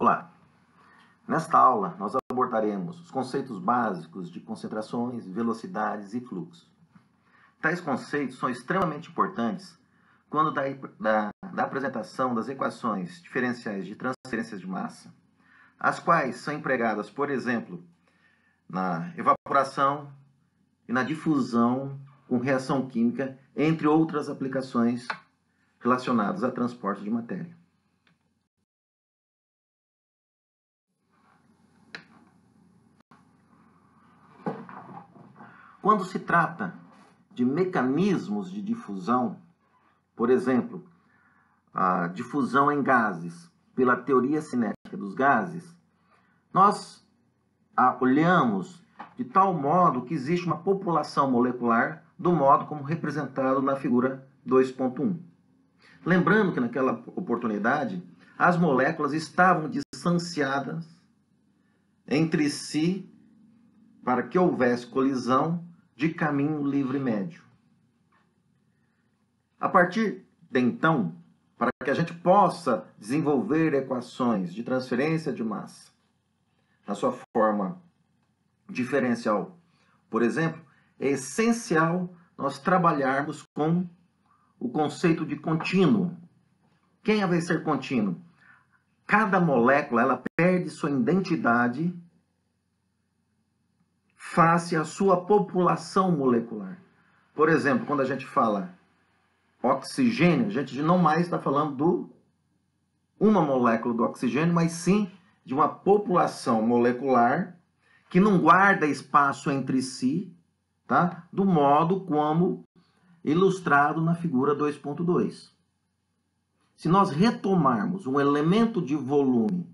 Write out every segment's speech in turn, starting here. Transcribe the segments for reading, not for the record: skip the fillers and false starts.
Olá! Nesta aula, nós abordaremos os conceitos básicos de concentrações, velocidades e fluxos. Tais conceitos são extremamente importantes quando da apresentação das equações diferenciais de transferências de massa, as quais são empregadas, por exemplo, na evaporação e na difusão com reação química, entre outras aplicações relacionadas a transporte de matéria. Quando se trata de mecanismos de difusão, por exemplo, a difusão em gases pela teoria cinética dos gases, nós olhamos de tal modo que existe uma população molecular do modo como representado na figura 2.1. Lembrando que naquela oportunidade, as moléculas estavam distanciadas entre si para que houvesse colisão de caminho livre médio. A partir de então, para que a gente possa desenvolver equações de transferência de massa na sua forma diferencial, por exemplo, é essencial nós trabalharmos com o conceito de contínuo. Quem vai ser contínuo? Cada molécula ela perde sua identidade face à sua população molecular. Por exemplo, quando a gente fala oxigênio, a gente não mais está falando de uma molécula do oxigênio, mas sim de uma população molecular que não guarda espaço entre si, tá? Do modo como ilustrado na figura 2.2. Se nós retomarmos um elemento de volume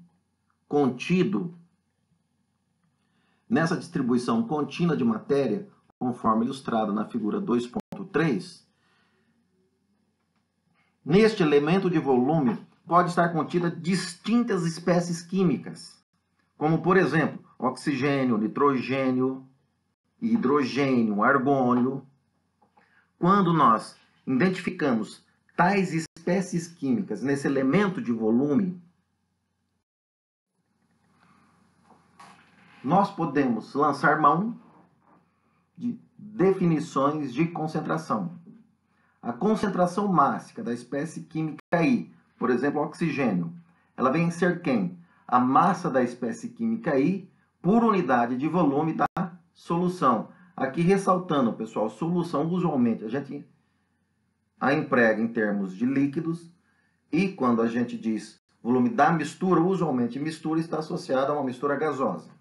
contido nessa distribuição contínua de matéria, conforme ilustrado na figura 2.3, neste elemento de volume pode estar contida distintas espécies químicas, como, por exemplo, oxigênio, nitrogênio, hidrogênio, argônio. Quando nós identificamos tais espécies químicas nesse elemento de volume, nós podemos lançar mão de definições de concentração. A concentração mássica da espécie química I, por exemplo, oxigênio, ela vem a ser quem? A massa da espécie química I por unidade de volume da solução. Aqui ressaltando, pessoal, solução usualmente a gente a emprega em termos de líquidos, e quando a gente diz volume da mistura, usualmente mistura está associada a uma mistura gasosa.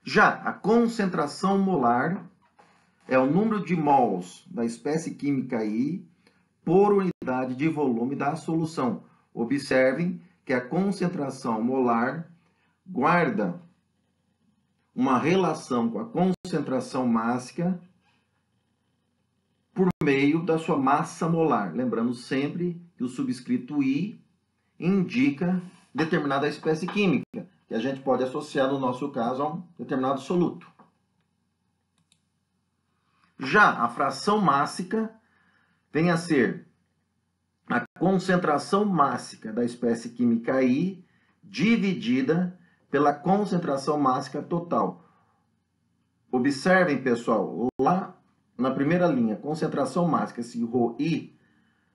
Já a concentração molar é o número de mols da espécie química I por unidade de volume da solução. Observem que a concentração molar guarda uma relação com a concentração mássica por meio da sua massa molar. Lembrando sempre que o subscrito I indica determinada espécie química, que a gente pode associar, no nosso caso, a um determinado soluto. Já a fração mássica vem a ser a concentração mássica da espécie química I dividida pela concentração mássica total. Observem, pessoal, lá na primeira linha, concentração mássica, esse ρI,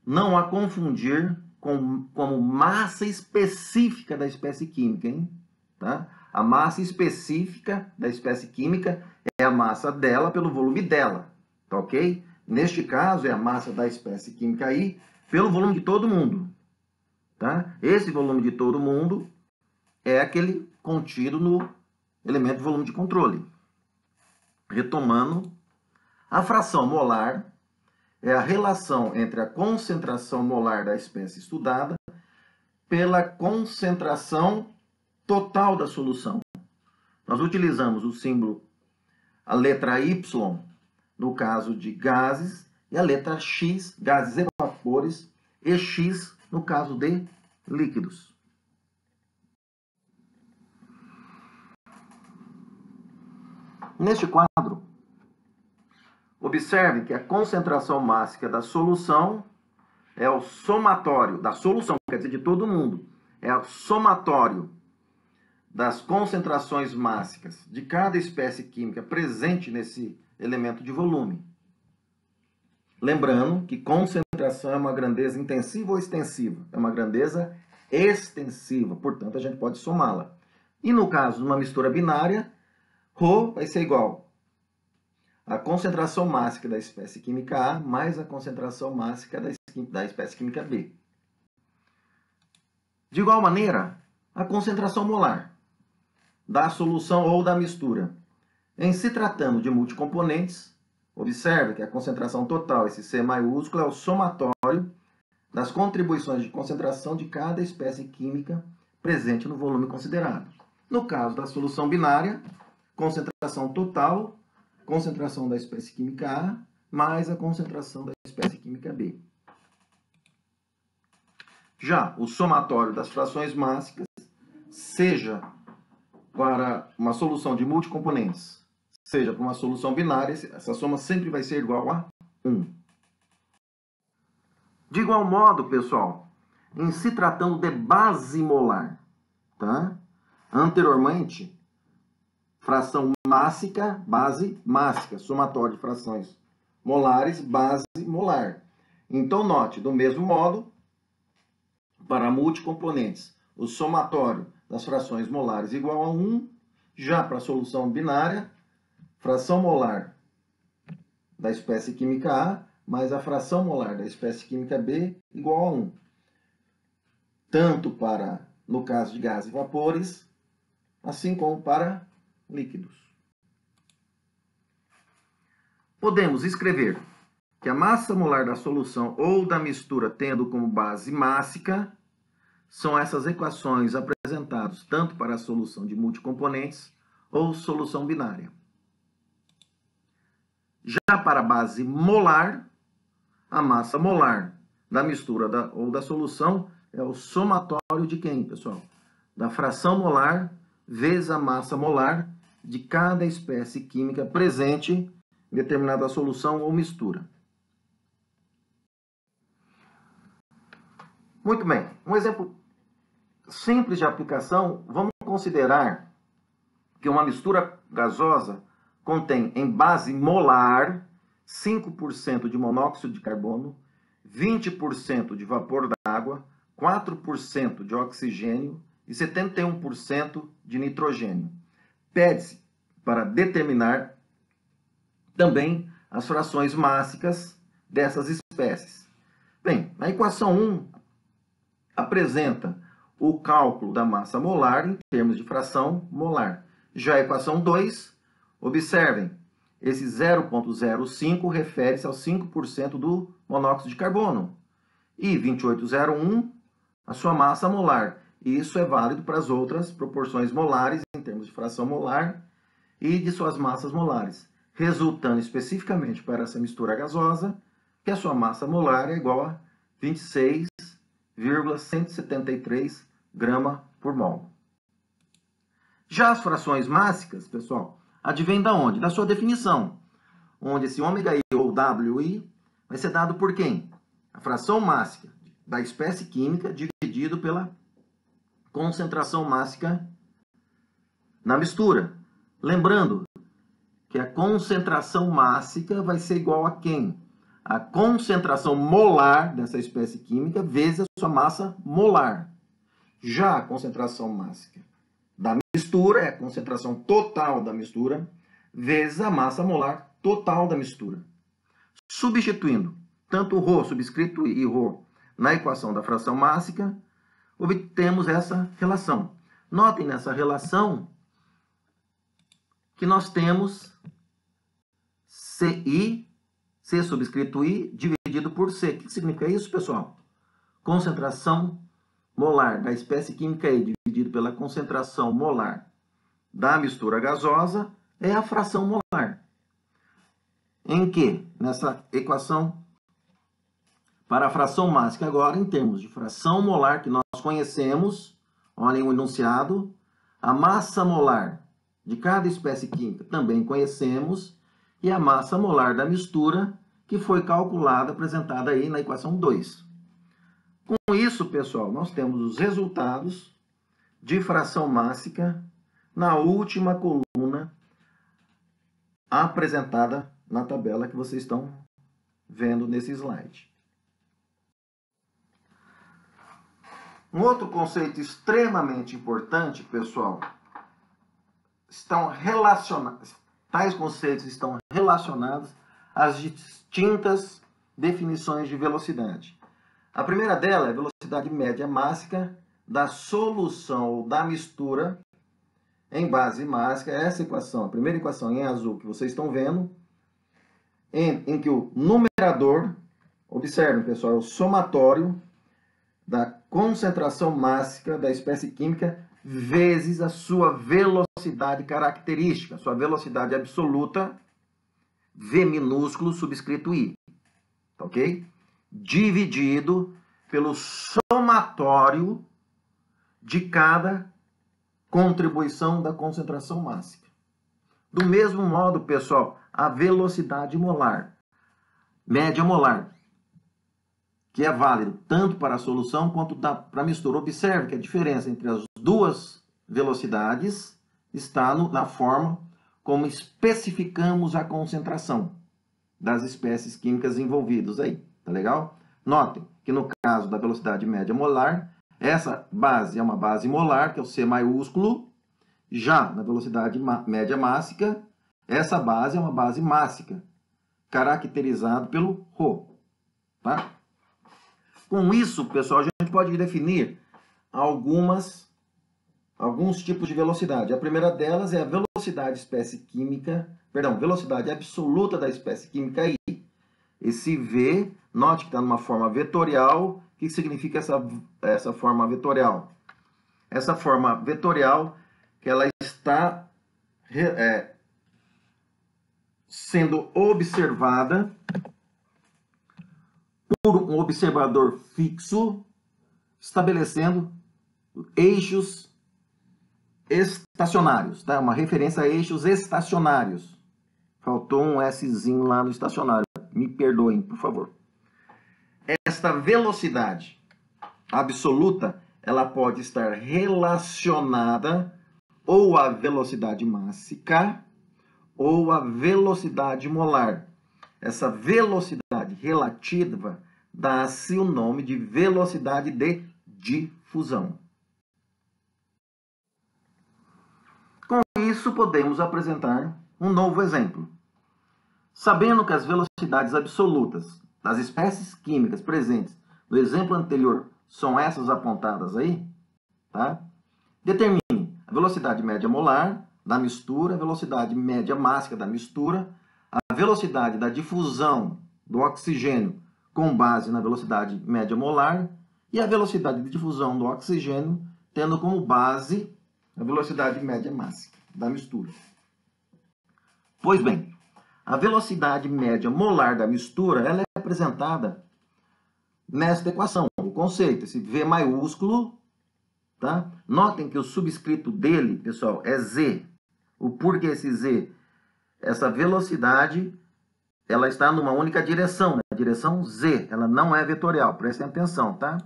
não a confundir como massa específica da espécie química, hein? Tá? A massa específica da espécie química é a massa dela pelo volume dela, tá ok? Neste caso, é a massa da espécie química I pelo volume de todo mundo, tá? Esse volume de todo mundo é aquele contido no elemento de volume de controle. Retomando, a fração molar é a relação entre a concentração molar da espécie estudada pela concentração total da solução. Nós utilizamos o símbolo, a letra Y, no caso de gases, e a letra X, gases e vapores, e X, no caso de líquidos. Neste quadro, observe que a concentração mássica da solução é o somatório da solução, quer dizer, de todo mundo. é o somatório das concentrações mássicas de cada espécie química presente nesse elemento de volume. Lembrando que concentração é uma grandeza intensiva ou extensiva? É uma grandeza extensiva, portanto a gente pode somá-la. E no caso de uma mistura binária, ρ vai ser igual a concentração mássica da espécie química A mais a concentração mássica da espécie química B. De igual maneira, a concentração molar da solução ou da mistura. Em se tratando de multicomponentes, observe que a concentração total, esse C maiúsculo, é o somatório das contribuições de concentração de cada espécie química presente no volume considerado. No caso da solução binária, concentração total, concentração da espécie química A, mais a concentração da espécie química B. Já o somatório das frações mássicas, seja para uma solução de multicomponentes, seja para uma solução binária, essa soma sempre vai ser igual a 1. De igual modo, pessoal, em se tratando de base molar, tá? Anteriormente, fração mássica, base mássica, somatório de frações molares, base molar. Então, note, do mesmo modo, para multicomponentes, o somatório das frações molares igual a 1, já para a solução binária, fração molar da espécie química A mais a fração molar da espécie química B igual a 1. Tanto para, no caso de gases e vapores, assim como para líquidos. Podemos escrever que a massa molar da solução ou da mistura tendo como base mássica são essas equações apresentadas tanto para a solução de multicomponentes ou solução binária. Já para a base molar, a massa molar da mistura ou da solução é o somatório de quem, pessoal? Da fração molar vezes a massa molar de cada espécie química presente em determinada solução ou mistura. Muito bem, um exemplo simples de aplicação, vamos considerar que uma mistura gasosa contém em base molar 5% de monóxido de carbono, 20% de vapor d'água, 4% de oxigênio e 71% de nitrogênio. Pede-se para determinar também as frações mássicas dessas espécies. Bem, a equação 1 apresenta o cálculo da massa molar em termos de fração molar. Já a equação 2, observem, esse 0,05 refere-se aos 5% do monóxido de carbono. E 2801, a sua massa molar. E isso é válido para as outras proporções molares em termos de fração molar e de suas massas molares, resultando especificamente para essa mistura gasosa que a sua massa molar é igual a 26,173 grama por mol. Já as frações mássicas, pessoal, advêm da onde? Da sua definição, onde esse ômega I ou WI vai ser dado por quem? A fração mássica da espécie química dividido pela concentração mássica na mistura. Lembrando que a concentração mássica vai ser igual a quem? A concentração molar dessa espécie química vezes a sua massa molar. Já a concentração mássica da mistura é a concentração total da mistura vezes a massa molar total da mistura. Substituindo tanto ρ subscrito I e ρ na equação da fração mássica, obtemos essa relação. Notem nessa relação que nós temos CI, C subscrito I, dividido por C. O que significa isso, pessoal? Concentração molar da espécie química I dividido pela concentração molar da mistura gasosa é a fração molar. Em que, nessa equação, para a fração mássica agora, em termos de fração molar que nós conhecemos, olhem o enunciado, a massa molar de cada espécie química também conhecemos, e a massa molar da mistura, que foi calculada, apresentada aí na equação 2. Com isso, pessoal, nós temos os resultados de fração mássica na última coluna apresentada na tabela que vocês estão vendo nesse slide. Um outro conceito extremamente importante, pessoal, tais conceitos estão relacionados às distintas definições de velocidade. A primeira dela é a velocidade média mássica da solução ou da mistura em base mássica. Essa equação, a primeira equação em azul que vocês estão vendo, em que o numerador, observem, pessoal, é o somatório da concentração mássica da espécie química vezes a sua velocidade característica, sua velocidade absoluta, V minúsculo subscrito I, ok? Dividido pelo somatório de cada contribuição da concentração mássica. Do mesmo modo, pessoal, a velocidade molar, média molar, que é válido tanto para a solução quanto para a mistura. Observe que a diferença entre as duas velocidades está na forma como especificamos a concentração das espécies químicas envolvidas aí. Tá legal? Notem que no caso da velocidade média molar, essa base é uma base molar, que é o C maiúsculo. Já na velocidade média mássica, essa base é uma base mássica, caracterizado pelo ρ. Tá? Com isso, pessoal, a gente pode definir alguns tipos de velocidade. A primeira delas é a velocidade velocidade absoluta da espécie química I. Esse V, note que está numa forma vetorial. O que significa essa forma vetorial? Essa forma vetorial que ela está sendo observada por um observador fixo, estabelecendo eixos estacionários, tá? Uma referência a eixos estacionários. Faltou um Szinho lá no estacionário. Me perdoem, por favor. Esta velocidade absoluta, ela pode estar relacionada ou à velocidade mássica ou à velocidade molar. Essa velocidade relativa dá-se o nome de velocidade de difusão. Com isso, podemos apresentar um novo exemplo. Sabendo que as velocidades absolutas das espécies químicas presentes no exemplo anterior são essas apontadas aí, tá? Determine a velocidade média molar da mistura, a velocidade média mássica da mistura, a velocidade da difusão do oxigênio com base na velocidade média molar e a velocidade de difusão do oxigênio tendo como base a velocidade média mássica da mistura. Pois bem, a velocidade média molar da mistura ela é apresentada nesta equação, o conceito, esse V maiúsculo, tá? Notem que o subscrito dele, pessoal, é Z. O porquê esse Z? Essa velocidade, ela está numa única direção, na direção Z, ela não é vetorial, prestem atenção, tá?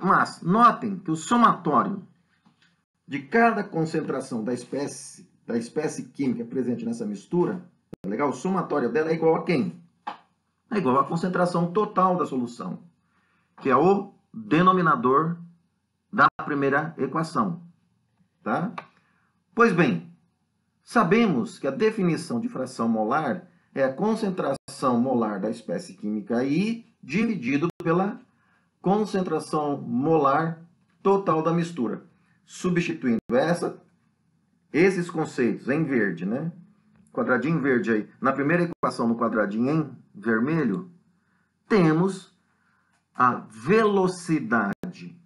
Mas notem que o somatório de cada concentração da espécie química presente nessa mistura, tá legal? O somatório dela é igual a quem? É igual à concentração total da solução, que é o denominador da primeira equação, tá? Pois bem, sabemos que a definição de fração molar é a concentração molar da espécie química I dividido pela concentração molar total da mistura. Substituindo esses conceitos em verde, né? Quadradinho verde aí. Na primeira equação, no quadradinho em vermelho, temos a velocidade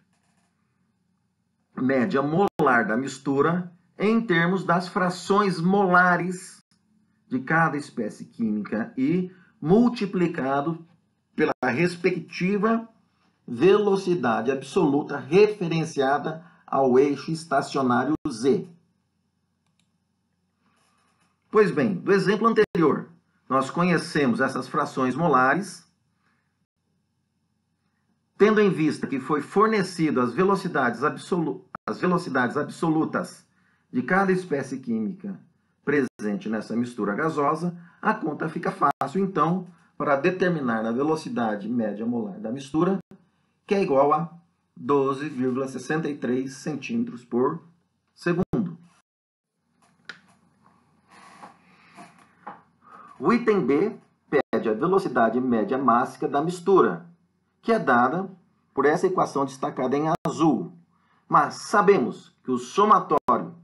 média molar da mistura em termos das frações molares de cada espécie química e multiplicado pela respectiva velocidade absoluta referenciada ao eixo estacionário Z. Pois bem, do exemplo anterior, nós conhecemos essas frações molares tendo em vista que foi fornecido as velocidades absolutas de cada espécie química presente nessa mistura gasosa, a conta fica fácil, então, para determinar a velocidade média molar da mistura, que é igual a 12,63 centímetros por segundo. O item B pede a velocidade média mássica da mistura, que é dada por essa equação destacada em azul. Mas sabemos que o somatório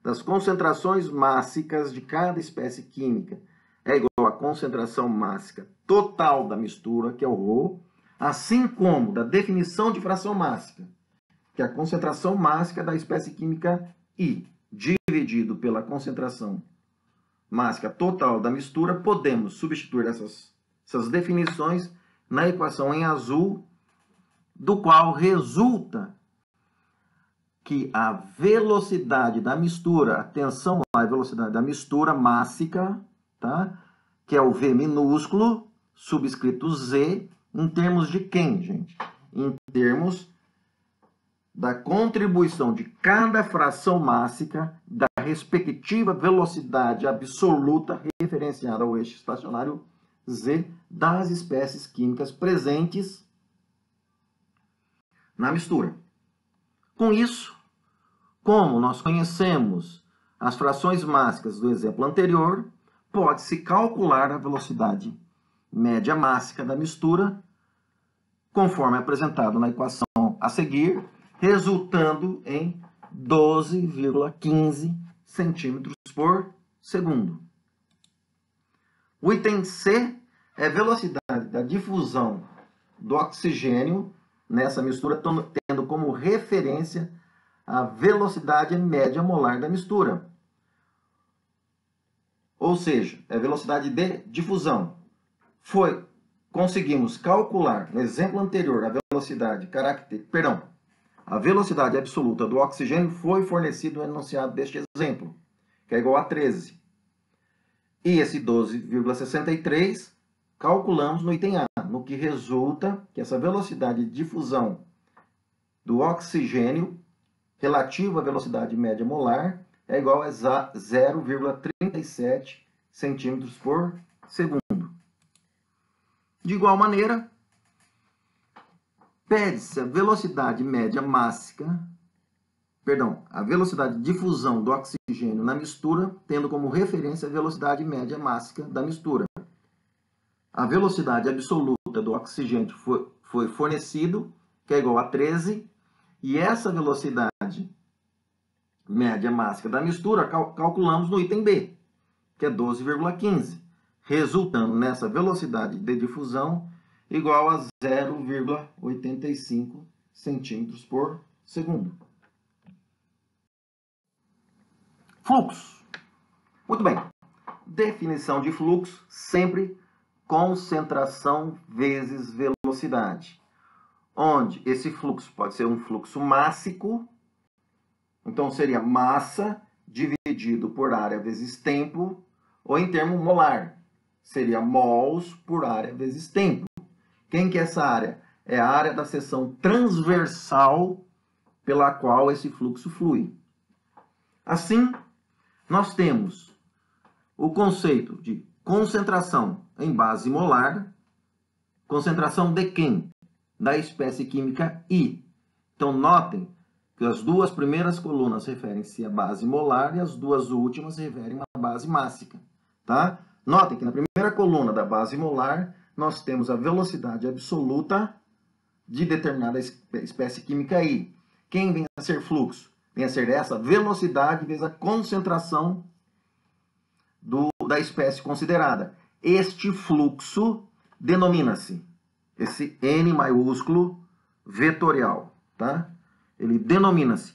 das concentrações mássicas de cada espécie química é igual à concentração mássica total da mistura, que é o ρ, assim como da definição de fração mássica, que é a concentração mássica da espécie química I, dividido pela concentração mássica total da mistura. Podemos substituir essas definições na equação em azul, do qual resulta que a velocidade da mistura, atenção à velocidade da mistura mássica, tá? Que é o V minúsculo, subscrito Z, em termos de quem, gente? Em termos da contribuição de cada fração mássica da respectiva velocidade absoluta referenciada ao eixo estacionário Z das espécies químicas presentes na mistura. Com isso, como nós conhecemos as frações mássicas do exemplo anterior, pode-se calcular a velocidade média mássica da mistura, conforme apresentado na equação a seguir, resultando em 12,15 centímetros por segundo. O item C é a velocidade da difusão do oxigênio nessa mistura, tendo como referência a velocidade média molar da mistura. Ou seja, é a velocidade de difusão. Conseguimos calcular, no exemplo anterior, a velocidade absoluta do oxigênio foi fornecido no enunciado deste exemplo, que é igual a 13. E esse 12,63 calculamos no item A, no que resulta que essa velocidade de difusão do oxigênio relativa à velocidade média molar é igual a 0,37 centímetros por segundo. De igual maneira, pede-se a velocidade média mássica, a velocidade de difusão do oxigênio na mistura, tendo como referência a velocidade média mássica da mistura. A velocidade absoluta do oxigênio foi fornecido, que é igual a 13, e essa velocidade média mássica da mistura calculamos no item B, que é 12,15, resultando nessa velocidade de difusão igual a 0,85 centímetros por segundo. Fluxo. Muito bem. Definição de fluxo, sempre concentração vezes velocidade. Onde esse fluxo pode ser um fluxo mássico, então seria massa dividido por área vezes tempo, ou em termo molar, seria mols por área vezes tempo. Quem que é essa área? É a área da seção transversal pela qual esse fluxo flui. Assim, nós temos o conceito de concentração em base molar. Concentração de quem? Da espécie química I. Então, notem que as duas primeiras colunas referem-se à base molar e as duas últimas referem à base mássica. Tá? Notem que na primeira coluna da base molar, nós temos a velocidade absoluta de determinada espécie química I. Quem vem a ser fluxo? Vem a ser essa velocidade vezes a concentração da espécie considerada. Este fluxo denomina-se, esse N maiúsculo vetorial, tá? Ele denomina-se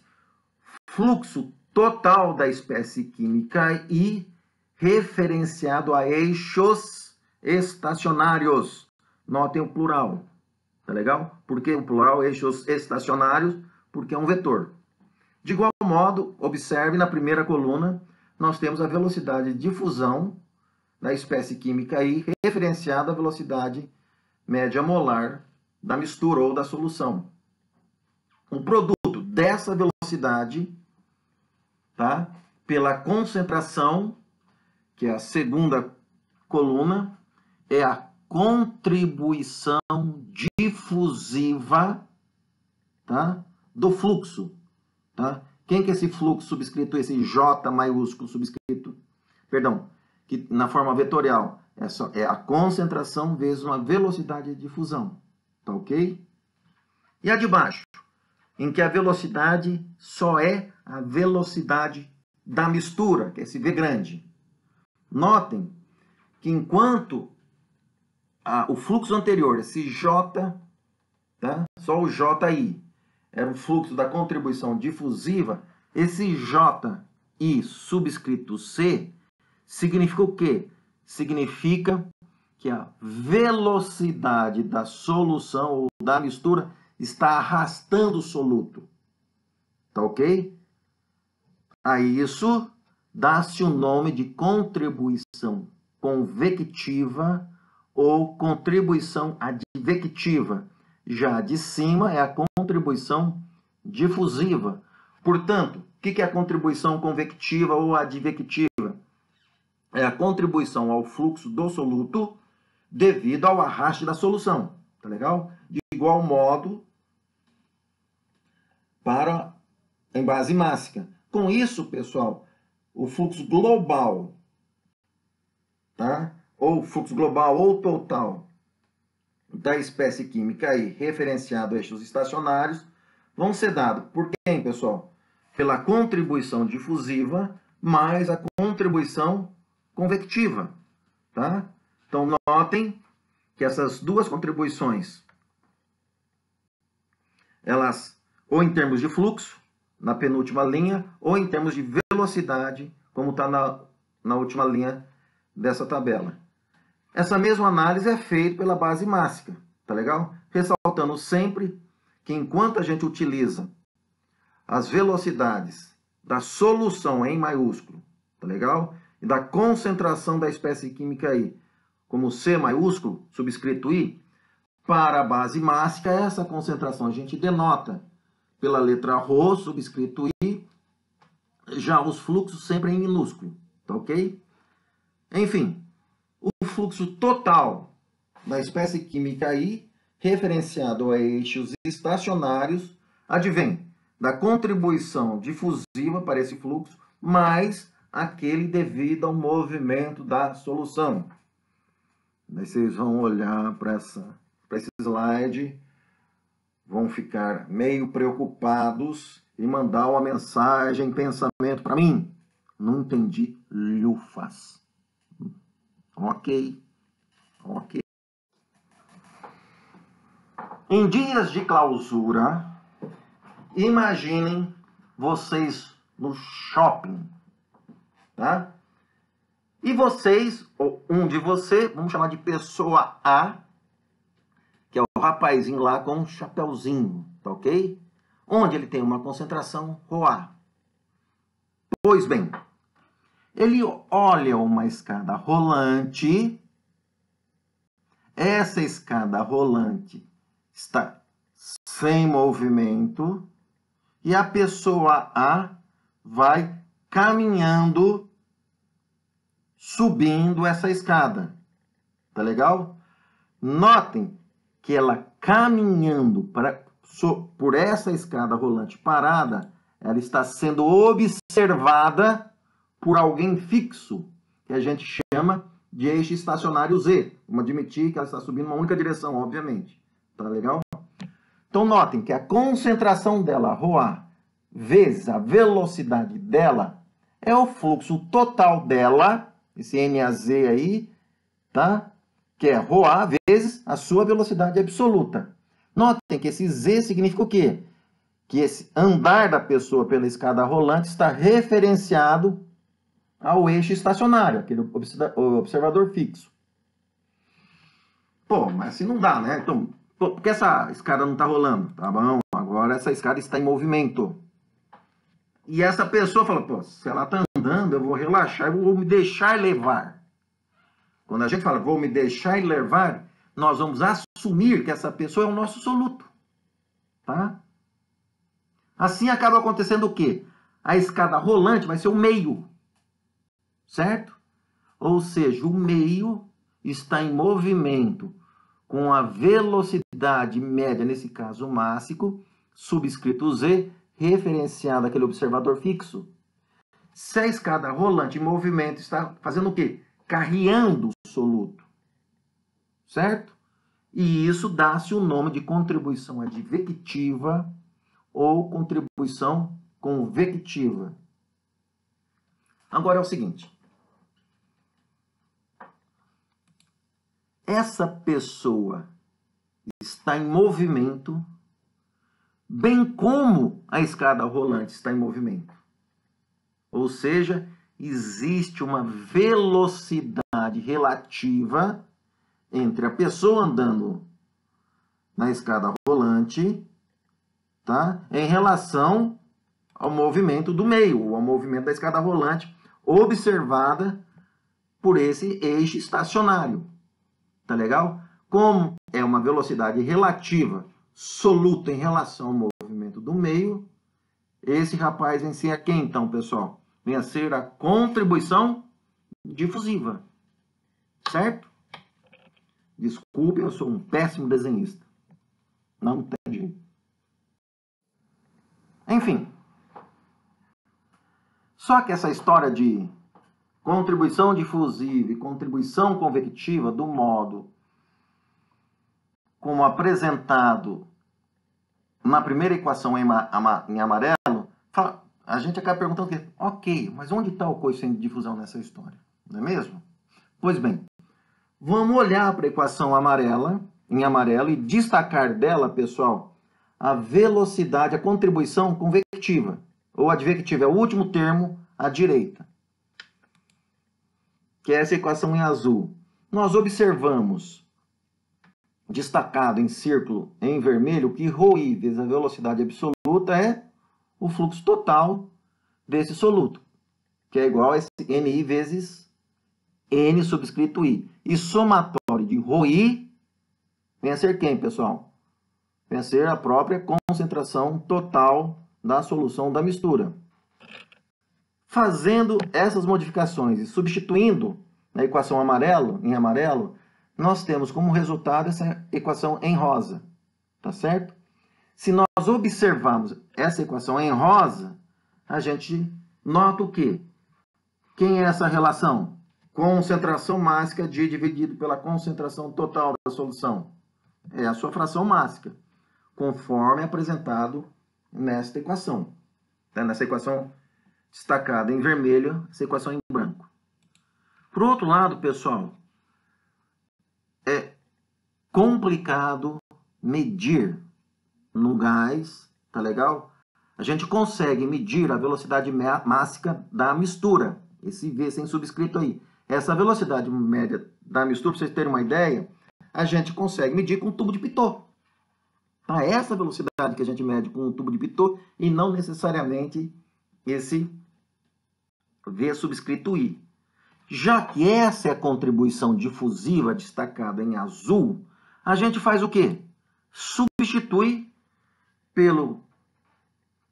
fluxo total da espécie química I referenciado a eixos estacionários. Notem o plural, tá legal? Por que o plural eixos estacionários? Porque é um vetor. De igual modo, observe na primeira coluna, nós temos a velocidade de difusão da espécie química I referenciada à velocidade média molar da mistura ou da solução. O produto dessa velocidade, tá? Pela concentração, que é a segunda coluna, é a contribuição difusiva, tá? Do fluxo, tá? Quem que é esse fluxo subscrito, esse J maiúsculo subscrito? Perdão, que na forma vetorial é a concentração vezes uma velocidade de difusão, tá ok? E a de baixo, em que a velocidade só é a velocidade da mistura, que é esse V grande. Notem que enquanto o fluxo anterior, esse J, tá? Só o JI, era o fluxo da contribuição difusiva, esse JI subscrito C significa o quê? Significa que a velocidade da solução ou da mistura está arrastando o soluto. Tá ok? A isso dá-se o nome de contribuição convectiva ou contribuição advectiva. Já de cima é a contribuição difusiva. Portanto, o que é a contribuição convectiva ou advectiva? É a contribuição ao fluxo do soluto devido ao arraste da solução. Tá legal? De igual modo para em base mássica. Com isso, pessoal, o fluxo global, tá? Ou fluxo global ou total da espécie química aí, referenciado a eixos estacionários, vão ser dados por quem, pessoal? Pela contribuição difusiva mais a contribuição convectiva, tá? Então, notem que essas duas contribuições, elas, ou em termos de fluxo, na penúltima linha, ou em termos de velocidade, como está na última linha dessa tabela. Essa mesma análise é feita pela base mássica, tá legal? Ressaltando sempre que enquanto a gente utiliza as velocidades da solução em maiúsculo, tá legal? E da concentração da espécie química I, como C maiúsculo, subscrito I, para a base mássica, essa concentração a gente denota pela letra ρ, subscrito I, já os fluxos sempre em minúsculo, tá ok? Enfim, o fluxo total da espécie química I, referenciado a eixos estacionários, advém da contribuição difusiva para esse fluxo, mais aquele devido ao movimento da solução. Daí vocês vão olhar para esse slide, vão ficar meio preocupados e mandar uma mensagem, pensamento para mim. Não entendi lufas. Ok. Em dias de clausura, imaginem vocês no shopping, tá? E vocês, ou um de vocês, vamos chamar de pessoa A, que é o rapazinho lá com um chapéuzinho, tá ok? Onde ele tem uma concentração ρA. Pois bem, ele olha uma escada rolante. Essa escada rolante está sem movimento e a pessoa A vai caminhando, subindo essa escada. Tá legal? Notem que ela caminhando por essa escada rolante parada, ela está sendo observada por alguém fixo, que a gente chama de eixo estacionário Z. Vamos admitir que ela está subindo uma única direção, obviamente. Tá legal? Então, notem que a concentração dela, ρA, vezes a velocidade dela, é o fluxo total dela, esse NAZ aí, tá? Que é ρA vezes a sua velocidade absoluta. Notem que esse Z significa o quê? Que esse andar da pessoa pela escada rolante está referenciado ao eixo estacionário, aquele observador fixo. Pô, mas assim não dá, né? Então, por que essa escada não está rolando? Tá bom, agora essa escada está em movimento. E essa pessoa fala, pô, se ela está andando, eu vou relaxar, eu vou me deixar levar. Quando a gente fala, vou me deixar levar, nós vamos assumir que essa pessoa é o nosso soluto. Tá? Assim acaba acontecendo o quê? A escada rolante vai ser o meio. Certo? Ou seja, o meio está em movimento com a velocidade média, nesse caso mássico, subscrito Z, referenciado àquele observador fixo. Se a escada rolante em movimento está fazendo o quê? Carreando o soluto. Certo? E isso dá-se o nome de contribuição advectiva ou contribuição convectiva. Agora é o seguinte. Essa pessoa está em movimento, bem como a escada rolante está em movimento. Ou seja, existe uma velocidade relativa entre a pessoa andando na escada rolante, tá? Em relação ao movimento do meio, ou ao movimento da escada rolante, observada por esse eixo estacionário. Tá legal? Como é uma velocidade relativa, soluta em relação ao movimento do meio, esse rapaz vem ser a quem, então, pessoal? Vem a ser a contribuição difusiva. Certo? Desculpe, eu sou um péssimo desenhista. Não entendi. Enfim. Só que essa história de contribuição difusiva e contribuição convectiva, do modo como apresentado na primeira equação em amarelo, a gente acaba perguntando o quê? Ok, mas onde está o coeficiente de difusão nessa história? Não é mesmo? Pois bem, vamos olhar para a equação em amarelo e destacar dela, pessoal, a velocidade, a contribuição convectiva, ou advectiva, é o último termo à direita, que é essa equação em azul. Nós observamos, destacado em círculo em vermelho, que ρi vezes a velocidade absoluta é o fluxo total desse soluto, que é igual a esse NI vezes N subscrito I. E somatório de ρi vem a ser quem, pessoal? Vem a ser a própria concentração total da solução da mistura. Fazendo essas modificações e substituindo na equação em amarelo, nós temos como resultado essa equação em rosa. Tá certo? Se nós observarmos essa equação em rosa, a gente nota o quê? Quem é essa relação? Concentração mássica de dividido pela concentração total da solução. É a sua fração mássica, conforme apresentado nesta equação. Tá? Nessa equação destacada em vermelho, essa equação em branco. Por outro lado, pessoal, é complicado medir no gás, tá legal? A gente consegue medir a velocidade mássica da mistura, esse V sem subscrito aí. Essa velocidade média da mistura, para vocês terem uma ideia, a gente consegue medir com um tubo de Pitot. Tá? Essa velocidade que a gente mede com um tubo de Pitot e não necessariamente esse V subscrito I. Já que essa é a contribuição difusiva destacada em azul, a gente faz o quê? Substitui pelo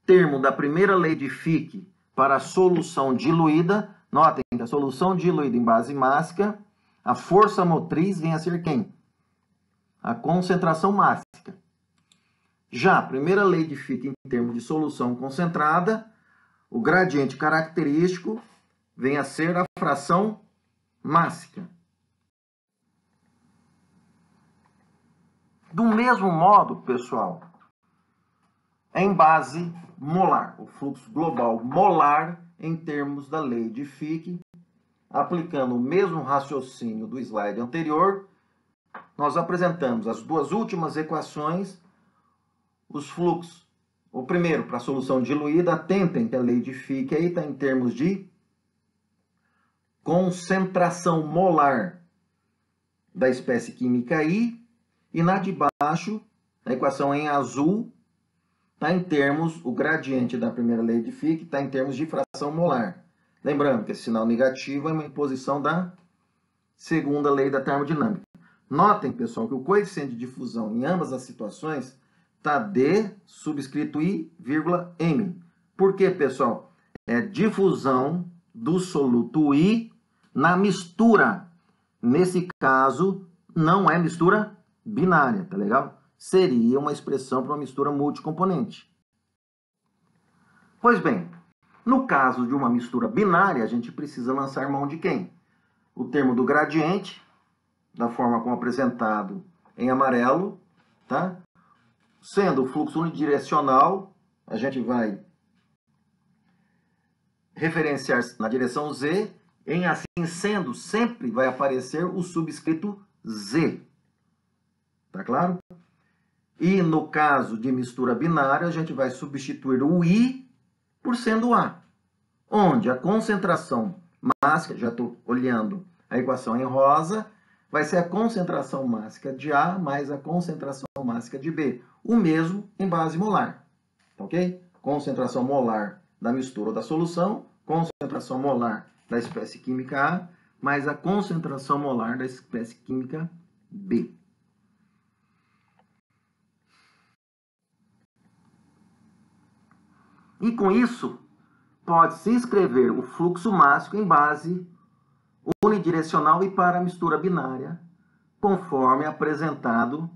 termo da primeira lei de Fick para a solução diluída. Notem que a solução diluída em base mássica, a força motriz vem a ser quem? A concentração mássica. Já a primeira lei de Fick em termos de solução concentrada, o gradiente característico vem a ser a fração mássica. Do mesmo modo, pessoal, em base molar, o fluxo global molar em termos da lei de Fick, aplicando o mesmo raciocínio do slide anterior, nós apresentamos as duas últimas equações, os fluxos. O primeiro, para a solução diluída, atentem que a lei de Fick aí está em termos de concentração molar da espécie química I, e na de baixo, a equação em azul, está em termos, o gradiente da primeira lei de Fick está em termos de fração molar. Lembrando que esse sinal negativo é uma imposição da segunda lei da termodinâmica. Notem, pessoal, que o coeficiente de difusão em ambas as situações está D subscrito I, vírgula M. Por quê, pessoal? É difusão do soluto I na mistura. Nesse caso, não é mistura binária, tá legal? Seria uma expressão para uma mistura multicomponente. Pois bem, no caso de uma mistura binária, a gente precisa lançar mão de quem? O termo do gradiente, da forma como apresentado em amarelo, tá? Sendo o fluxo unidirecional, a gente vai referenciar na direção Z, em assim sendo, sempre vai aparecer o subscrito Z. Tá claro? E no caso de mistura binária, a gente vai substituir o I por sendo A, onde a concentração mássica, já estou olhando a equação em rosa, vai ser a concentração mássica de A mais a concentração mássica de B, o mesmo em base molar, ok? Concentração molar da mistura ou da solução, concentração molar da espécie química A, mais a concentração molar da espécie química B. E com isso, pode-se escrever o fluxo mássico em base unidirecional e para a mistura binária, conforme apresentado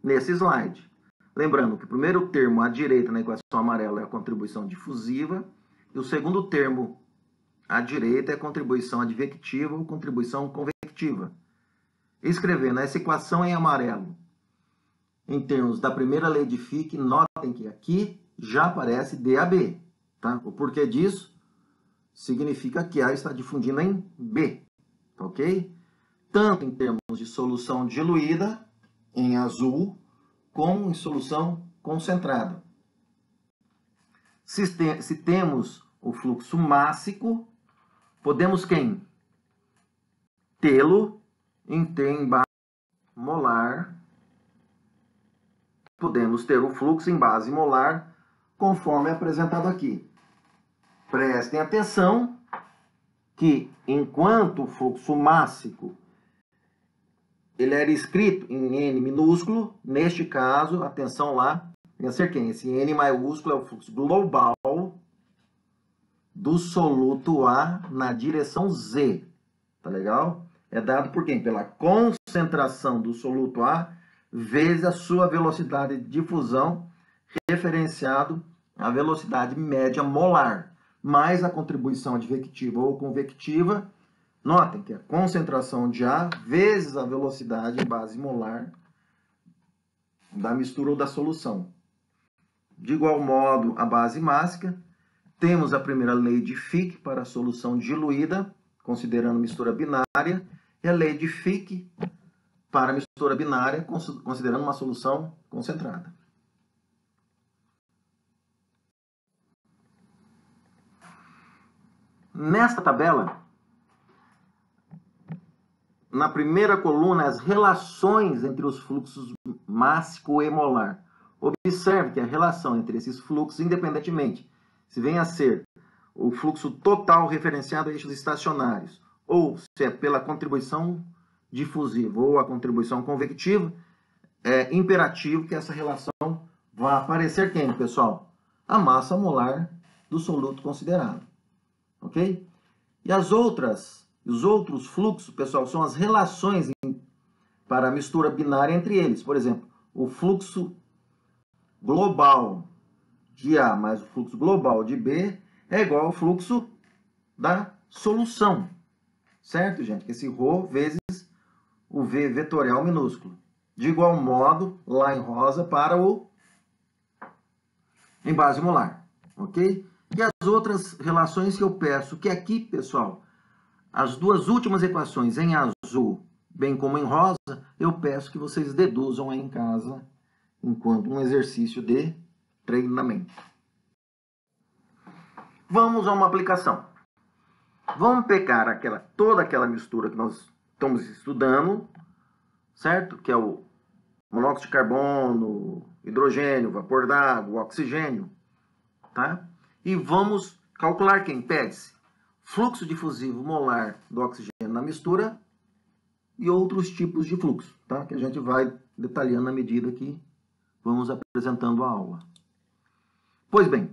nesse slide. Lembrando que o primeiro termo à direita na equação amarela é a contribuição difusiva, e o segundo termo à direita é a contribuição advectiva ou contribuição convectiva. Escrevendo essa equação em amarelo, em termos da primeira lei de Fick, notem que aqui já aparece DAB. Tá? O porquê disso significa que A está difundindo em B. Ok? Tanto em termos de solução diluída, em azul, como em solução concentrada. Se temos o fluxo mássico, podemos quem? Tê-lo em T em base molar. Podemos ter o fluxo em base molar, conforme apresentado aqui. Prestem atenção que, enquanto o fluxo mássico ele era escrito em N minúsculo, neste caso, atenção lá, venha ser quem? Esse N maiúsculo é o fluxo global do soluto A na direção Z. Tá legal? É dado por quem? Pela concentração do soluto A vezes a sua velocidade de difusão, referenciado à velocidade média molar, mais a contribuição advectiva ou convectiva. Notem que a concentração de A vezes a velocidade em base molar da mistura ou da solução. De igual modo, a base mássica, temos a primeira lei de Fick para a solução diluída, considerando mistura binária, e a lei de Fick para a mistura binária, considerando uma solução concentrada. Nesta tabela, na primeira coluna, as relações entre os fluxos mássico e molar. Observe que a relação entre esses fluxos, independentemente se vem a ser o fluxo total referenciado a eixos estacionários, ou se é pela contribuição difusiva ou a contribuição convectiva, é imperativo que essa relação vá aparecer quem, pessoal? A massa molar do soluto considerado. Ok? E os outros fluxos, pessoal, são as relações para a mistura binária entre eles. Por exemplo, o fluxo global de A mais o fluxo global de B é igual ao fluxo da solução. Certo, gente? Esse ρ vezes o V vetorial minúsculo. De igual modo, lá em rosa, para o em base molar. Ok? E as outras relações que eu peço, que aqui, pessoal, as duas últimas equações em azul, bem como em rosa, eu peço que vocês deduzam aí em casa, enquanto um exercício de treinamento. Vamos a uma aplicação. Vamos pegar toda aquela mistura que nós estamos estudando, certo? Que é o monóxido de carbono, hidrogênio, vapor d'água, oxigênio, tá? E vamos calcular quem? Pede-se fluxo difusivo molar do oxigênio na mistura e outros tipos de fluxo, tá? Que a gente vai detalhando na medida que vamos apresentando a aula. Pois bem,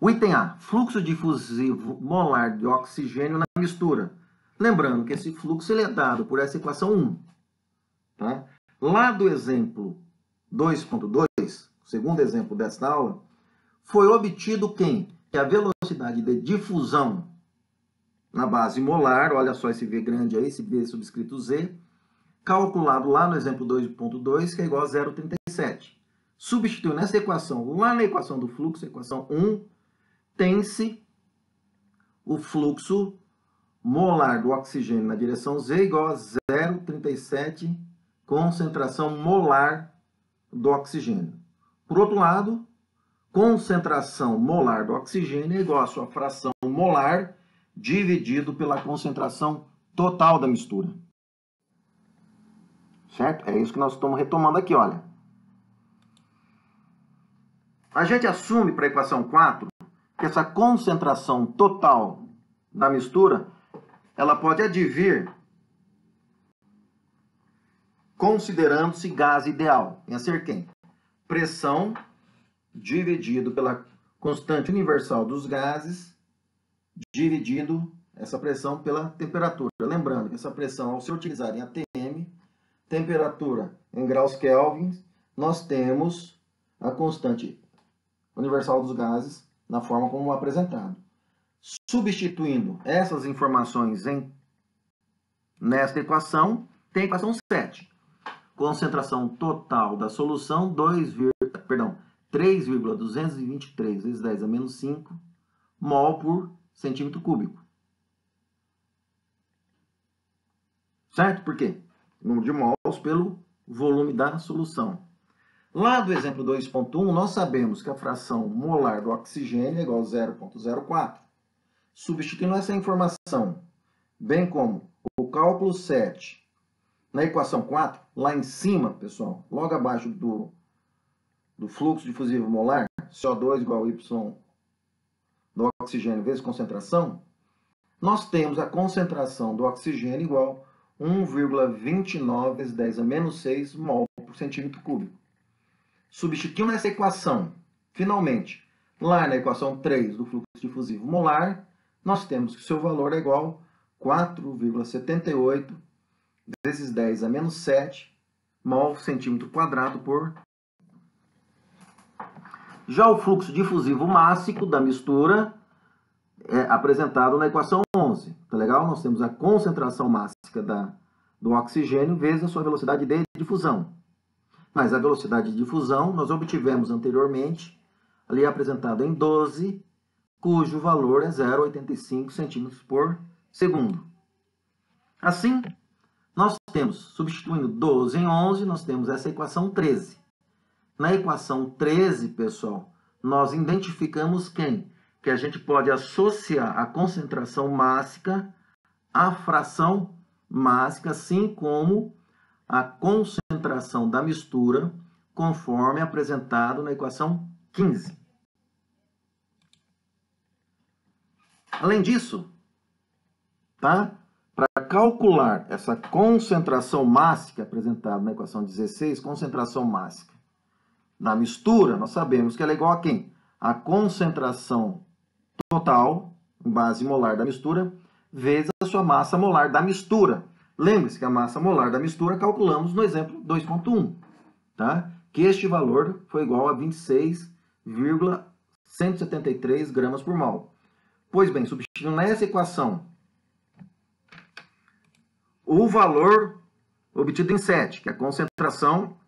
o item A, fluxo difusivo molar de oxigênio na mistura. Lembrando que esse fluxo ele é dado por essa equação 1. Tá? Lá do exemplo 2.2, segundo exemplo desta aula, foi obtido quem? Que a velocidade de difusão na base molar, olha só esse V grande aí, esse V subscrito Z, calculado lá no exemplo 2.2, que é igual a 0,37. Substituindo essa equação lá na equação do fluxo, equação 1, tem-se o fluxo molar do oxigênio na direção Z igual a 0,37 concentração molar do oxigênio. Por outro lado, concentração molar do oxigênio é igual a sua fração molar dividido pela concentração total da mistura. Certo? É isso que nós estamos retomando aqui, olha. A gente assume para a equação 4 que essa concentração total da mistura, ela pode advir considerando-se gás ideal. Venha a ser quem? Pressão dividido pela constante universal dos gases, dividido essa pressão pela temperatura. Lembrando que essa pressão, ao ser utilizada em ATM, temperatura em graus Kelvin, nós temos a constante universal dos gases na forma como apresentado. Substituindo essas informações nesta equação, tem a equação 7. Concentração total da solução 3,223 vezes 10 a menos 5 mol por centímetro cúbico. Certo? Por quê? Número de mols pelo volume da solução. Lá do exemplo 2.1, nós sabemos que a fração molar do oxigênio é igual a 0,04. Substituindo essa informação, bem como o cálculo 7, na equação 4, lá em cima, pessoal, logo abaixo do fluxo difusivo molar, CO2 igual a Y do oxigênio vezes concentração, nós temos a concentração do oxigênio igual a 1,29 vezes 10 a menos 6 mol por centímetro cúbico. Substituindo essa equação, finalmente, lá na equação 3 do fluxo difusivo molar, nós temos que o seu valor é igual a 4,78 vezes 10 a menos 7 mol centímetro quadrado por... Já o fluxo difusivo mássico da mistura é apresentado na equação 11. Tá legal? Nós temos a concentração mássica do oxigênio vezes a sua velocidade de difusão. Mas a velocidade de difusão nós obtivemos anteriormente, ali apresentado em 12, cujo valor é 0,85 centímetros por segundo. Assim, nós temos, substituindo 12 em 11, nós temos essa equação 13. Na equação 13, pessoal, nós identificamos quem? Que a gente pode associar a concentração mássica à fração mássica, assim como a concentração da mistura, conforme apresentado na equação 15. Além disso, tá? Para calcular essa concentração mássica apresentada na equação 16, concentração mássica da mistura, nós sabemos que ela é igual a quem? A concentração total, em base molar da mistura, vezes a sua massa molar da mistura. Lembre-se que a massa molar da mistura calculamos no exemplo 2.1, tá? Que este valor foi igual a 26,173 gramas por mol. Pois bem, substituindo nessa equação o valor obtido em 7, que é a concentração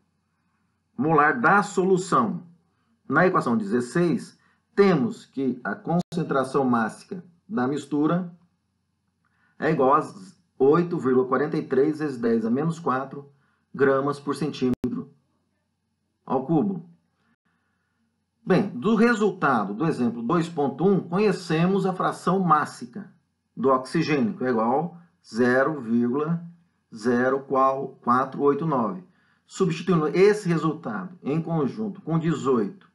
molar da solução. Na equação 16, temos que a concentração mássica da mistura é igual a 8,43 vezes 10 a menos 4 gramas por centímetro ao cubo. Bem, do resultado do exemplo 2.1, conhecemos a fração mássica do oxigênio, que é igual a 0,0489. Substituindo esse resultado em conjunto com 18,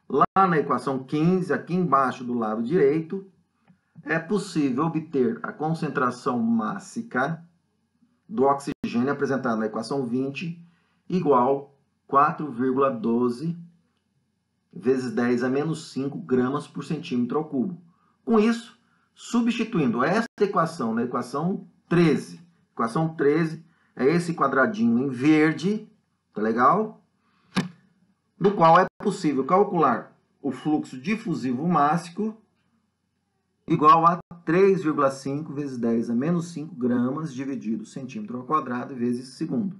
lá na equação 15, aqui embaixo do lado direito, é possível obter a concentração mássica do oxigênio apresentado na equação 20 igual 4,12 vezes 10 a menos 5 gramas por centímetro ao cubo. Com isso, substituindo esta equação na equação 13. Equação 13 é esse quadradinho em verde, tá legal? No qual é possível calcular o fluxo difusivo mássico igual a 3,5 vezes 10 a menos 5 gramas dividido centímetro ao quadrado vezes segundo.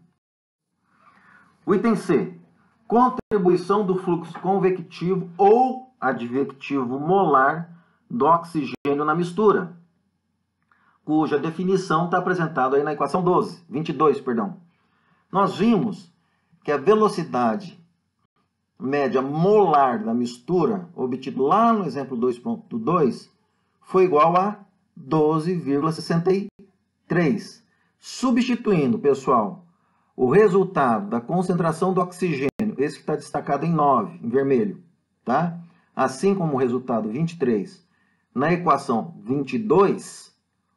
O item C. Contribuição do fluxo convectivo ou advectivo molar do oxigênio na mistura, cuja definição está apresentada aí na equação 22. Nós vimos que a velocidade média molar da mistura, obtido lá no exemplo 2.2, foi igual a 12,63. Substituindo, pessoal, o resultado da concentração do oxigênio, esse que está destacado em 9, em vermelho, tá? Assim como o resultado 23, na equação 22,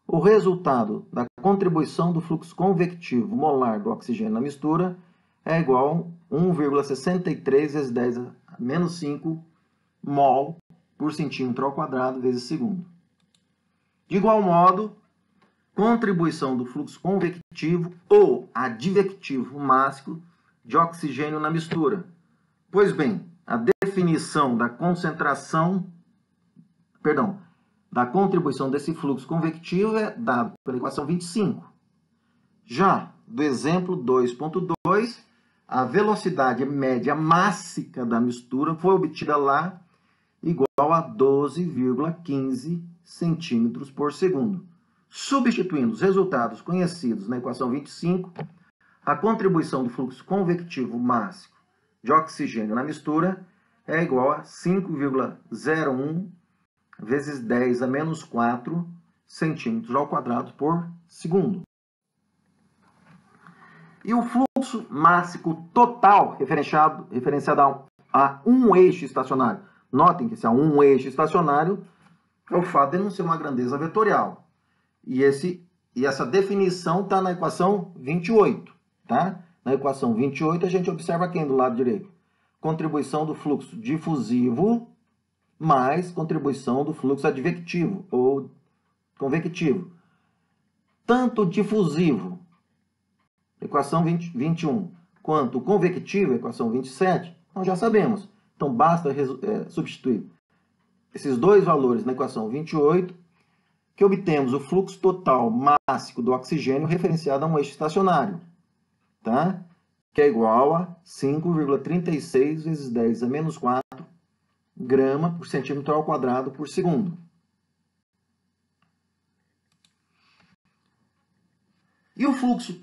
o resultado da contribuição do fluxo convectivo molar do oxigênio na mistura é igual a 1,63 vezes 10 a menos 5 mol por centímetro ao quadrado vezes segundo. De igual modo, contribuição do fluxo convectivo ou advectivo mássico de oxigênio na mistura. Pois bem, a definição da da contribuição desse fluxo convectivo é dado pela equação 25. Já do exemplo 2.2, a velocidade média mássica da mistura foi obtida lá igual a 12,15 centímetros por segundo. Substituindo os resultados conhecidos na equação 25, a contribuição do fluxo convectivo mássico de oxigênio na mistura é igual a 5,01 vezes 10 a menos 4 centímetros ao quadrado por segundo. E o fluxo mássico total referenciado a um eixo estacionário. Notem que esse é um eixo estacionário é o fato de não ser uma grandeza vetorial. E essa definição está na equação 28. Tá? Na equação 28, a gente observa quem do lado direito? Contribuição do fluxo difusivo mais contribuição do fluxo advectivo ou convectivo. Tanto difusivo, equação 21, quanto convectivo, equação 27, nós já sabemos. Então, basta substituir esses dois valores na equação 28, que obtemos o fluxo total mássico do oxigênio referenciado a um eixo estacionário, tá? Que é igual a 5,36 vezes 10 a menos 4 grama por centímetro ao quadrado por segundo. E o fluxo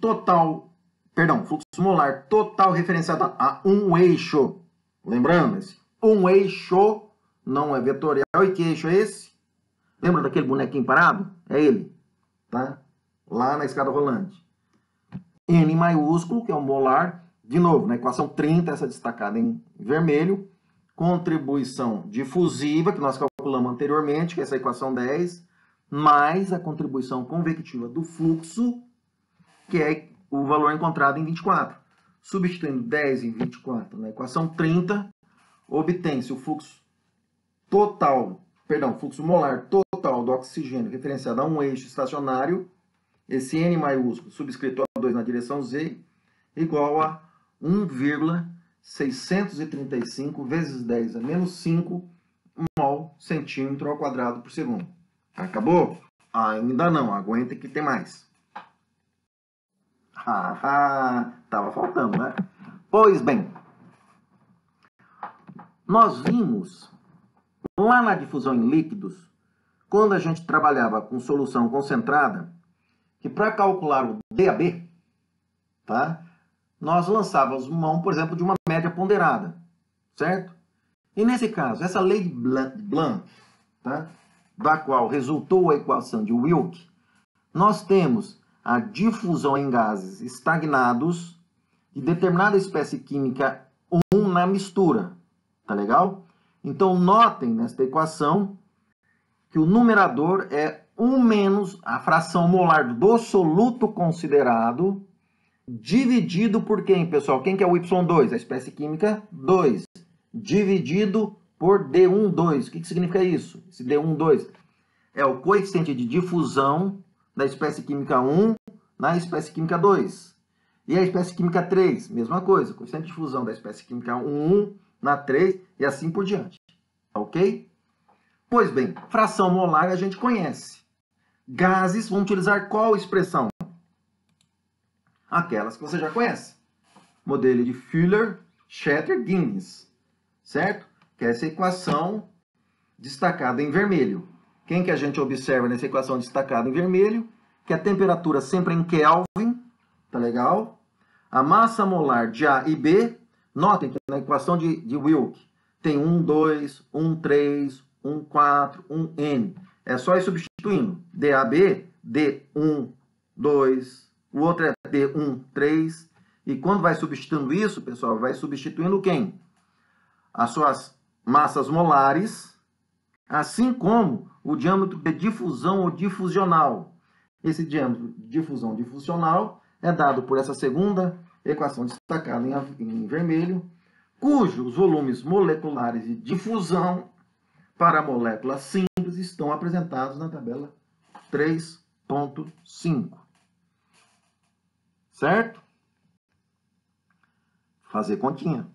molar total referenciado a um eixo. Lembrando-se, um eixo não é vetorial. E que eixo é esse? Lembra daquele bonequinho parado? É ele, tá? Lá na escada rolante. N maiúsculo, que é o molar, de novo, na equação 30, essa destacada em vermelho, contribuição difusiva, que nós calculamos anteriormente, que é essa equação 10, mais a contribuição convectiva do fluxo, que é o valor encontrado em 24. Substituindo 10 em 24 na equação 30, obtém-se o fluxo molar total do oxigênio referenciado a um eixo estacionário, esse N maiúsculo, subscrito A2 na direção Z, igual a 1,635 vezes 10 a menos 5 mol centímetro ao quadrado por segundo. Acabou? Ainda não, aguenta que tem mais. Tava faltando, né? Pois bem, nós vimos lá na difusão em líquidos, quando a gente trabalhava com solução concentrada, que para calcular o DAB, tá? Nós lançávamos mão, por exemplo, de uma média ponderada, certo? E nesse caso, essa lei de Blanck, tá? Da qual resultou a equação de Wilk, nós temos a difusão em gases estagnados de determinada espécie química 1 na mistura, tá legal? Então, notem nesta equação que o numerador é 1 menos a fração molar do soluto considerado, dividido por quem, pessoal? Quem que é o Y2? A espécie química 2. Dividido por D12. O que significa isso? Esse D12 é o coeficiente de difusão da espécie química 1 na espécie química 2. E a espécie química 3, mesma coisa. Coeficiente de difusão da espécie química 1 na 3 e assim por diante. Ok? Pois bem, fração molar a gente conhece. Gases, vamos utilizar qual expressão? Aquelas que você já conhece. Modelo de Fuller-Schaerer-Ginzburg. Certo? Que é essa equação destacada em vermelho. Quem que a gente observa nessa equação destacada em vermelho? Que a temperatura sempre em Kelvin. Tá legal? A massa molar de A e B. Notem que na equação de Wilk tem 1, 2, 1, 3, 1, 4, 1, N. É só ir substituindo. DAB, D1, 2. O outro é D1, 3. E quando vai substituindo isso, pessoal, vai substituindo quem? As suas massas molares, assim como o diâmetro de difusão ou difusional. Esse diâmetro de difusão difusional é dado por essa segunda equação destacada em vermelho, cujos volumes moleculares de difusão para moléculas simples estão apresentados na tabela 3.5. Certo? Fazer continha.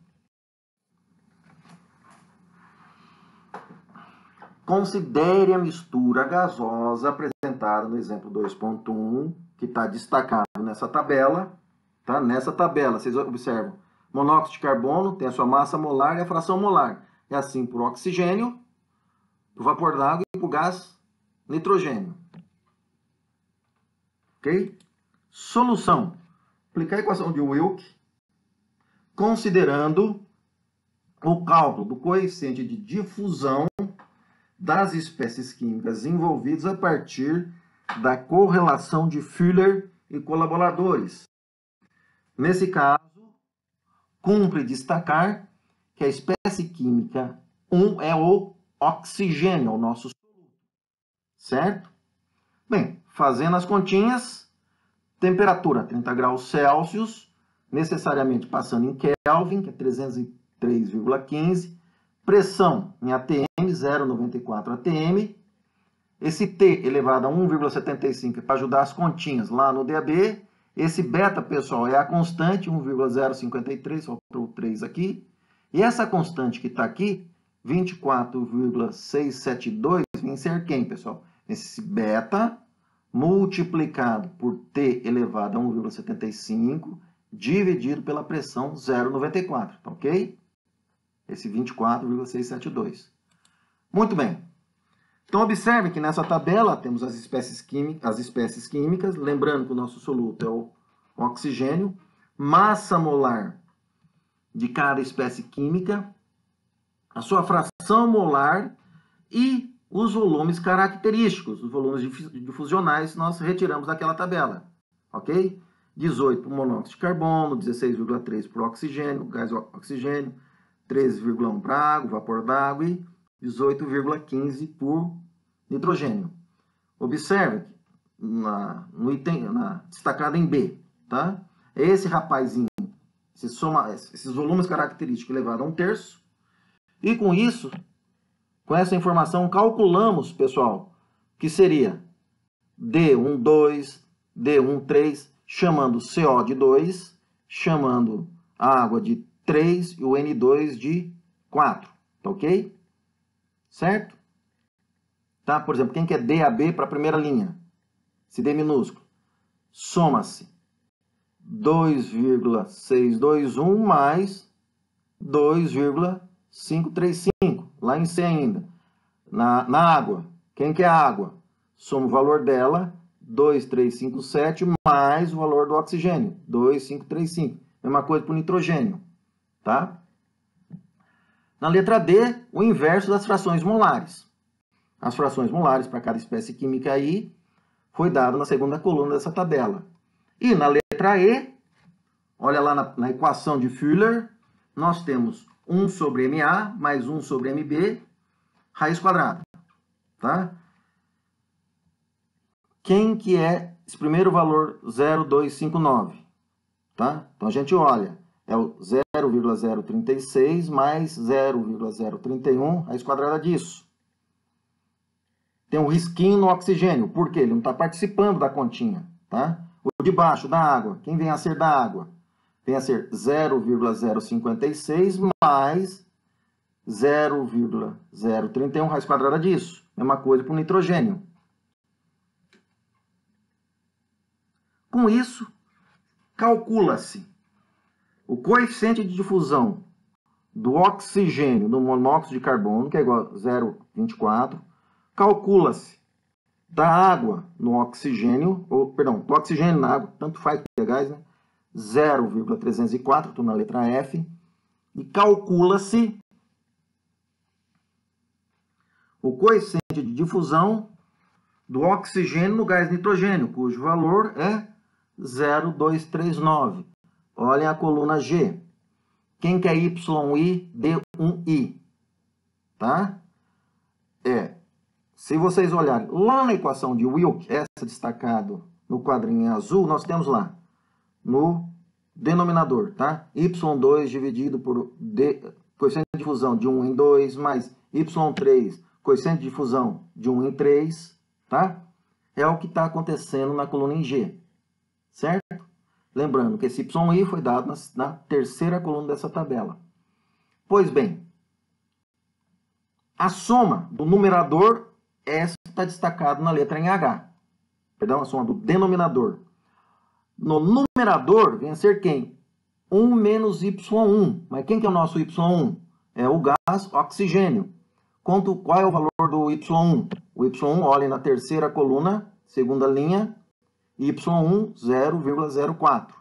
Considere a mistura gasosa apresentada no exemplo 2.1, que está destacado nessa tabela. Tá? Nessa tabela, vocês observam, monóxido de carbono tem a sua massa molar e a fração molar. É assim por oxigênio, por vapor d'água e por gás nitrogênio. Ok? Solução. Aplicar a equação de Wilk, considerando o cálculo do coeficiente de difusão das espécies químicas envolvidas a partir da correlação de Fuller e colaboradores. Nesse caso, cumpre destacar que a espécie química 1 é o oxigênio, o nosso soluto. Certo? Bem, fazendo as continhas, temperatura 30 graus Celsius, necessariamente passando em Kelvin, que é 303,15. Pressão em ATM, 0,94 ATM. Esse T elevado a 1,75 é para ajudar as continhas lá no DAB. Esse beta, pessoal, é a constante, 1,053, faltou o 3 aqui. E essa constante que está aqui, 24,672, vem ser quem, pessoal? Esse beta multiplicado por T elevado a 1,75, dividido pela pressão 0,94, tá ok? Esse 24,672. Muito bem. Então, observe que nessa tabela temos as espécies químicas, lembrando que o nosso soluto é o oxigênio, massa molar de cada espécie química, a sua fração molar e os volumes característicos, os volumes difusionais, nós retiramos daquela tabela, ok? 18 por monóxido de carbono, 16,3 por oxigênio, gás oxigênio, 13,1 para água, vapor d'água e 18,15 por nitrogênio. Observe no item destacado em B, tá? Esse rapazinho, esses volumes característicos elevados a 1/3, e com isso, com essa informação, calculamos, pessoal, que seria D12, D13, chamando CO de 2, chamando a água de 3 e o N2 de 4, tá ok? Certo? Tá? Por exemplo, quem quer DAB para a primeira linha? Esse D minúsculo. Soma-se 2,621 mais 2,535. Lá em C ainda. Na água. Quem quer água? Soma o valor dela, 2,357, mais o valor do oxigênio, 2,535. Mesma coisa para o nitrogênio. Tá? Na letra D, o inverso das frações molares. As frações molares para cada espécie química aí foi dado na segunda coluna dessa tabela. E na letra E, olha lá na equação de Fuller, nós temos 1 sobre MA mais 1 sobre MB, raiz quadrada. Tá? quem que é esse primeiro valor 0,259? Tá? Então a gente olha, é o 0,036 mais 0,031, raiz quadrada disso. Tem um risquinho no oxigênio, por quê? Ele não está participando da continha. Tá? O de baixo, da água, quem vem a ser da água? Vem a ser 0,056 mais 0,031, raiz quadrada disso. Mesma coisa para o nitrogênio. Com isso, calcula-se o coeficiente de difusão do oxigênio no monóxido de carbono, que é igual a 0,24. Calcula-se da água no oxigênio, do oxigênio na água, tanto faz que é gás, né? 0,304, estou na letra F. E calcula-se o coeficiente de difusão do oxigênio no gás nitrogênio, cujo valor é 0,239. Olhem a coluna G. Quem que é YI, D1I? Tá? Se vocês olharem lá na equação de Wilk, essa destacado no quadrinho em azul, nós temos lá no denominador, tá? Y2 dividido por coeficiente de difusão de 1 em 2, mais Y3, coeficiente de difusão de 1 em 3, tá? É o que está acontecendo na coluna em G, certo? Lembrando que esse YI foi dado na terceira coluna dessa tabela. Pois bem, a soma do numerador, essa está destacado na letra em H. Perdão, a soma do denominador. No numerador, vem a ser quem? 1 menos Y1. Mas quem que é o nosso Y1? É o gás oxigênio. Qual é o valor do Y1? O Y1, olhem na terceira coluna, segunda linha, Y1, 0,04.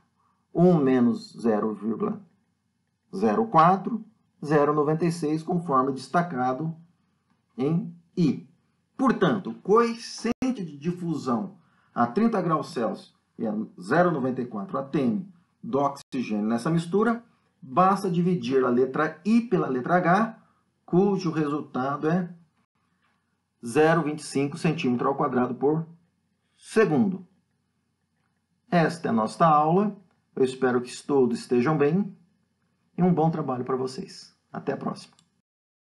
1 menos 0,04, 0,96, conforme destacado em I. Portanto, o coeficiente de difusão a 30 graus Celsius e a 0,94 atm do oxigênio nessa mistura, basta dividir a letra I pela letra H, cujo resultado é 0,25 centímetro ao quadrado por segundo. Esta é a nossa aula. Eu espero que todos estejam bem e um bom trabalho para vocês. Até a próxima.